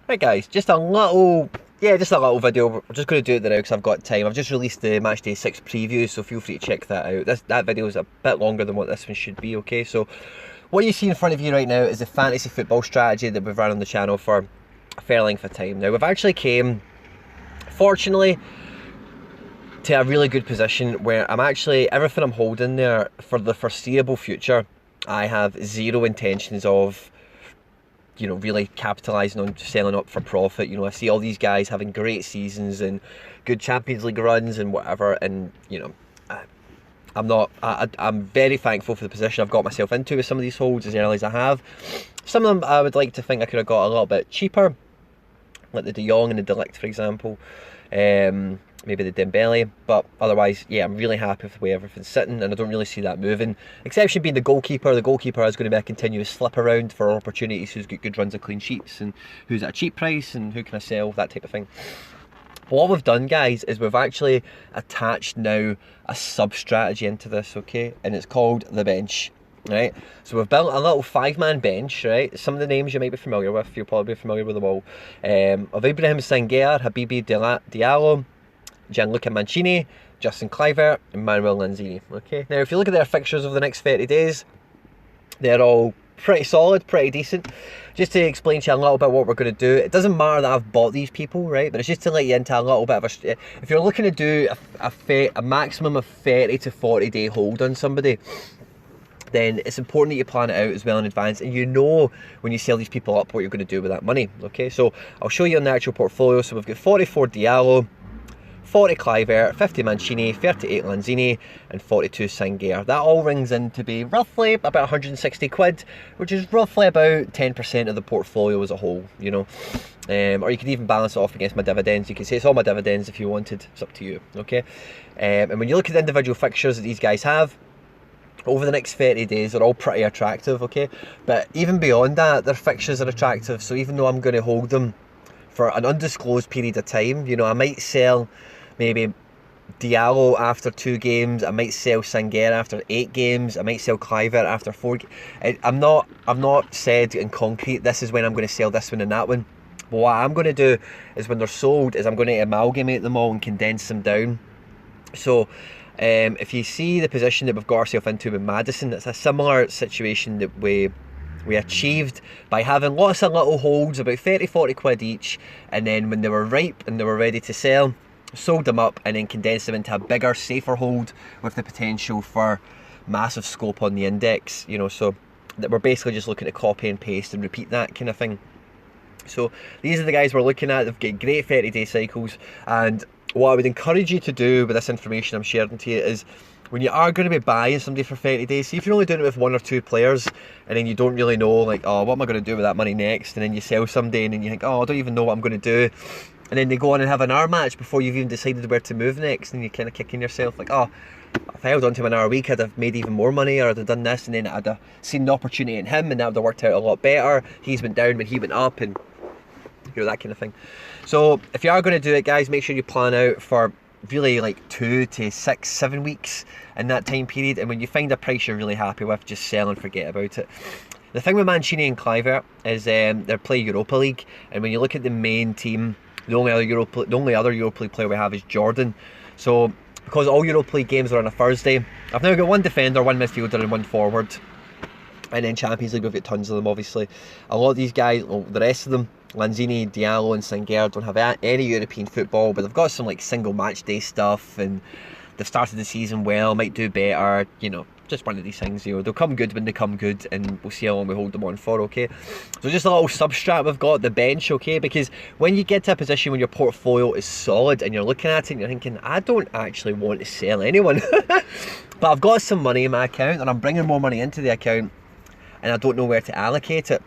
Right guys, just a little, just a little video. We're just going to do it now because I've got time. I've just released the Matchday 6 preview, so feel free to check that out. That video is a bit longer than what this one should be, okay? So what you see in front of you right now is the fantasy football strategy that we've run on the channel for a fair length of time. Now we've actually came, fortunately, to a really good position where I'm actually, everything I'm holding there for the foreseeable future, I have zero intentions of really capitalising on selling up for profit. I see all these guys having great seasons and good Champions League runs and whatever, and I'm very thankful for the position I've got myself into with some of these holds as early as I have. Some of them I would like to think I could have got a little bit cheaper, like the De Jong and the De Ligt, for example. Maybe the Dembele, but otherwise, yeah, I'm really happy with the way everything's sitting, and I don't really see that moving. Exception being the goalkeeper. The goalkeeper is going to be a continuous slip around for opportunities, who's got good runs of clean sheets, and who's at a cheap price, and who can I sell, that type of thing. But what we've done, guys, is we've actually attached now a sub-strategy into this, okay? And it's called the bench. Right, so we've built a little 5-man bench, right? Some of the names you might be familiar with, you'll probably be familiar with them all. Of Ibrahim Sangare, Habibi Diallo, Gianluca Mancini, Justin Kluivert, and Manuel Lanzini. Okay, now if you look at their fixtures over the next 30 days, they're all pretty solid, pretty decent. Just to explain to you a little bit what we're going to do, it doesn't matter that I've bought these people, right? But it's just to let you into a little bit of a... If you're looking to do a maximum of 30 to 40 day hold on somebody, then it's important that you plan it out as well in advance, and you know when you sell these people up what you're going to do with that money. Okay, so I'll show you on the actual portfolio. So we've got 44 Diallo, 40 Kluivert, 50 Mancini, 38 Lanzini, and 42 Sangare. That all rings in to be roughly about 160 quid, which is roughly about 10% of the portfolio as a whole, or you could even balance it off against my dividends. You can say it's all my dividends if you wanted, it's up to you, okay? And when you look at the individual fixtures that these guys have, over the next 30 days, they're all pretty attractive, okay? But even beyond that, their fixtures are attractive, so even though I'm going to hold them for an undisclosed period of time, I might sell maybe Diallo after 2 games, I might sell Sangare after 8 games, I might sell Kluivert after 4 games. I've not said in concrete, this is when I'm going to sell this one and that one. But what I'm going to do is when they're sold, is I'm going to amalgamate them all and condense them down. So if you see the position that we've got ourselves into with Maddison, it's a similar situation that we achieved by having lots of little holds, about 30-40 quid each, and then when they were ripe and they were ready to sell, sold them up and then condensed them into a bigger, safer hold with the potential for massive scope on the index, so that we're basically just looking to copy and paste and repeat that kind of thing. So these are the guys we're looking at. They've got great 30-day cycles, and what I would encourage you to do with this information I'm sharing to you is, when you are going to be buying somebody for 30 days, see if you're only doing it with 1 or 2 players, and then you don't really know, like, oh, what am I going to do with that money next? And then you sell somebody and then you think, oh, I don't even know what I'm going to do. And then they go on and have an hour match before you've even decided where to move next, and you're kind of kicking yourself like, oh, if I held on to him an hour a week, I'd have made even more money, or I'd have done this, and then I'd have seen the opportunity in him, and that would have worked out a lot better. He's went down when he went up, and that kind of thing. So if you are going to do it, guys, make sure you plan out for really like 2 to 6, 7 weeks in that time period, and when you find a price you're really happy with, just sell and forget about it. The thing with Mancini and Kluivert is they're playing Europa League, and when you look at the main team, the only other Europa League player we have is Jordan. So because all Europa League games are on a Thursday, I've now got 1 defender, 1 midfielder and 1 forward, and then Champions League we've got tons of them. Obviously a lot of these guys, well, the rest of them, Lanzini, Diallo and Sangare, don't have any European football, but they've got some like single match day stuff, and they've started the season well, might do better, just one of these things. They'll come good when they come good, and we'll see how long we hold them on for, okay? So just a little substrat we've got, the bench, okay? Because when you get to a position when your portfolio is solid and you're looking at it and you're thinking, I don't actually want to sell anyone, but I've got some money in my account and I'm bringing more money into the account and I don't know where to allocate it.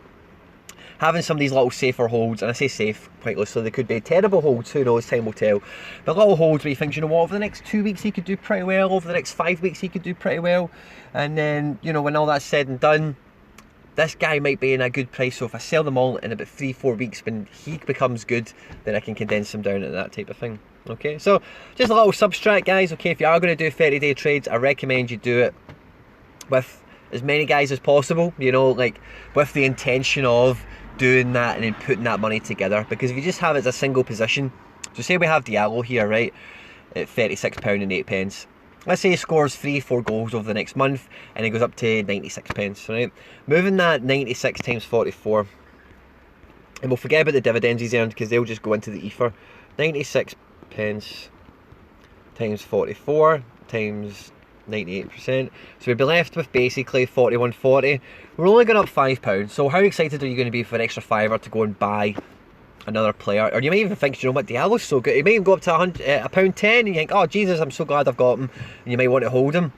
Having some of these little safer holds, and I say safe quite loosely, they could be terrible holds, who knows, time will tell, but little holds where you think, over the next 2 weeks he could do pretty well, over the next 5 weeks he could do pretty well, and then, when all that's said and done, this guy might be in a good price, so if I sell them all in about 3-4 weeks, when he becomes good, then I can condense them down into that type of thing. Okay, so just a little subtract, guys. Okay, if you are going to do 30-day trades, I recommend you do it with as many guys as possible, like with the intention of doing that and then putting that money together. Because if you just have it as a single position, so say we have Diallo here, right, at £36.08. Let's say he scores 3-4 goals over the next month and it goes up to 96p, right? Moving that 96 times 44, and we'll forget about the dividends he's earned because they'll just go into the ether. 96p times 44 times 98%. So we'd be left with basically 41.40. We're only going up £5. So how excited are you going to be for an extra fiver to go and buy another player? Or you might even think, you know what, Diallo's so good. He might even go up to £1.10 and you think, oh Jesus, I'm so glad I've got him. And you might want to hold him.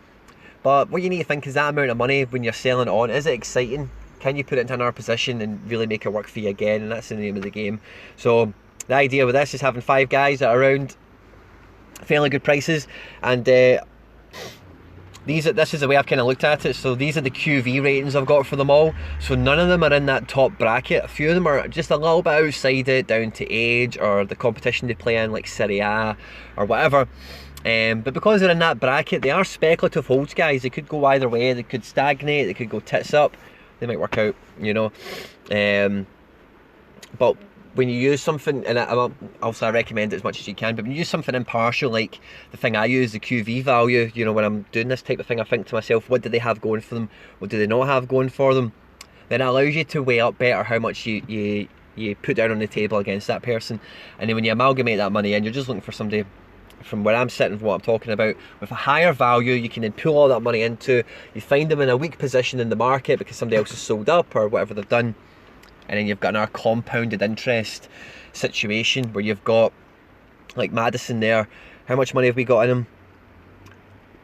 But what you need to think is that amount of money when you're selling it on, is it exciting? Can you put it into another position and really make it work for you again? And that's the name of the game. So the idea with this is having 5 guys at around fairly good prices, and this is the way I've kind of looked at it. So these are the QV ratings I've got for them all. So none of them are in that top bracket. A few of them are just a little bit outside it, down to age or the competition they play in, like Serie A or whatever. But because they're in that bracket, they are speculative holds, guys. They could go either way. They could stagnate, they could go tits up, they might work out, you know. But when you use something, and also I recommend it as much as you can, but when you use something impartial, like the thing I use, the QV value, you know, when I'm doing this type of thing, I think to myself, what do they have going for them? What do they not have going for them? Then it allows you to weigh up better how much you put down on the table against that person. And then when you amalgamate that money in, you're just looking for somebody, from where I'm sitting, from what I'm talking about, with a higher value. You can then pull all that money into, you find them in a weak position in the market because somebody else has sold up or whatever they've done, and then you've got another compounded interest situation where you've got, like Maddison there, how much money have we got in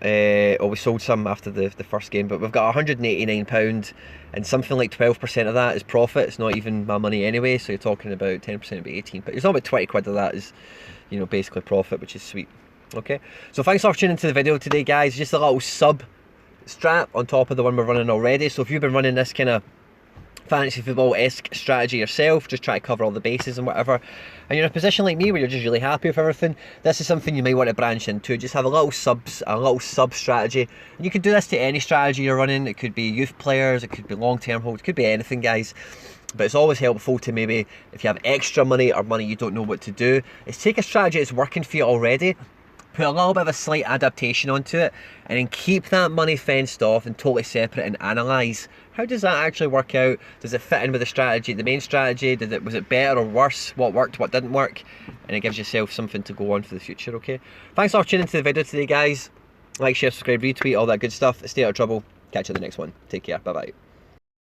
him? We sold some after the first game, but we've got £189, and something like 12% of that is profit. It's not even my money anyway, so you're talking about 10% would be 18, but it's not about 20 quid of that is, you know, basically profit, which is sweet. Okay, so thanks for tuning into the video today, guys. Just a little sub strat on top of the one we're running already. So if you've been running this kind of fantasy football-esque strategy yourself, just try to cover all the bases and whatever, and you're in a position like me where you're just really happy with everything, this is something you may want to branch into. Just have a little sub strategy, and you can do this to any strategy you're running. It could be youth players, it could be long-term holds, it could be anything, guys. But it's always helpful to, maybe if you have extra money or money you don't know what to do, is take a strategy that's working for you already, put a little bit of a slight adaptation onto it, and then keep that money fenced off and totally separate, and analyse, how does that actually work out? Does it fit in with the strategy, the main strategy? Was it better or worse? What worked, what didn't work? And it gives yourself something to go on for the future, okay? Thanks for tuning into the video today, guys. Like, share, subscribe, retweet, all that good stuff. Stay out of trouble. Catch you in the next one. Take care. Bye-bye.